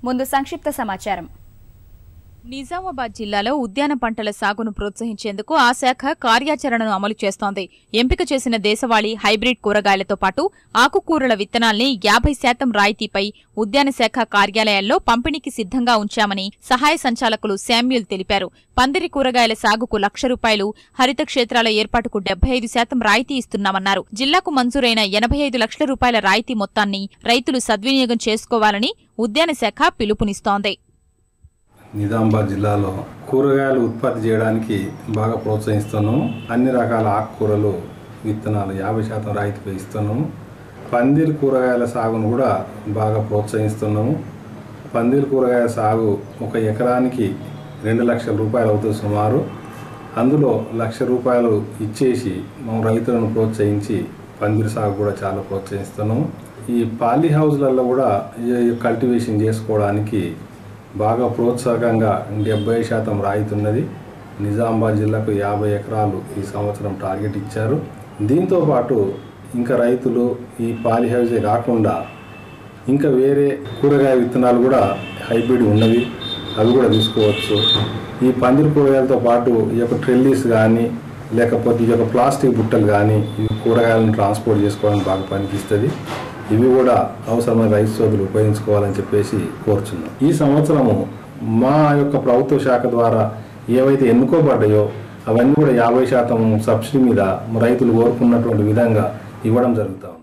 ముందు సంక్షిప్త సమాచారం. నిజామాబాద్ జిల్లాలో ఉద్యాన పంటల సాగును ప్రోత్సహించేందుకు ఆ శాఖ కార్యాచరణను అమలు చేస్తోంది. ఎంపిక చేసిన దేశవాళీ హైబ్రిడ్ కూరగాయలతో పాటు ఆకుకూరల విత్తనాల్ని 50% రాయితీపై ఉద్యాన శాఖ కార్యాలయాల్లో పంపిణీకి సిద్ధంగా ఉంచామని సహాయ సంచాలకులు శామ్యూల్ తెలిపారు. పందిరి కూరగాయల సాగుకు ₹1,00,000, హరిత క్షేత్రాల ఏర్పాటుకు 75% రాయితీ ఇస్తున్నామన్నారు. జిల్లాకు మంజూరైన ₹85 లక్షల రాయితీ మొత్తాన్ని రైతులు సద్వినియోగం చేసుకోవాలని ఉద్యాన శాఖ పిలుపునిస్తోంది. నిజామాబాద్ జిల్లాలో కూరగాయలు ఉత్పత్తి చేయడానికి బాగా ప్రోత్సహిస్తున్నాము. అన్ని రకాల ఆకుకూరలు విత్తనాలు 50% రాయితీపై ఇస్తున్నాము. పందిరి కూరగాయల సాగును కూడా బాగా ప్రోత్సహిస్తున్నాము. పందిరి కూరగాయల సాగు 1 ఎకరానికి ₹2 లక్షల అవుతుంది సుమారు. అందులో ₹1,00,000 ఇచ్చేసి మనం రైతులను ప్రోత్సహించి పందిరి సాగు కూడా చాలా ప్రోత్సహిస్తున్నాము. ఈ పాలీ హౌస్లలో కూడా కల్టివేషన్ చేసుకోవడానికి బాగా ప్రోత్సాహకంగా 70% రాయితీ ఉన్నది. నిజామాబాద్ జిల్లాకు 50 ఎకరాలు ఈ సంవత్సరం టార్గెట్ ఇచ్చారు. దీంతో పాటు ఇంకా రైతులు ఈ పాలీ హౌసే కాకుండా ఇంకా వేరే కూరగాయ విత్తనాలు కూడా హైబ్రిడ్ ఉన్నవి, అవి కూడా తీసుకోవచ్చు. ఈ పందిరి కూరగాయలతో పాటు ఈ యొక్క ట్రెల్లీస్ కానీ లేకపోతే ఈ యొక్క ప్లాస్టిక్ బుట్టలు కానీ ఈ కూరగాయలను ట్రాన్స్పోర్ట్ చేసుకోవడానికి బాగా పనికిస్తుంది. ఇవి కూడా అవసరమైన రైతు సోదరులు ఉపయోగించుకోవాలని చెప్పేసి కోరుచున్నాం. ఈ సంవత్సరము మా యొక్క ప్రభుత్వ శాఖ ద్వారా ఏవైతే ఎన్నుకోబడ్డాయో అవన్నీ కూడా 50% సబ్సిడీ మీద రైతులు కోరుకున్నటువంటి విధంగా ఇవ్వడం జరుగుతాం.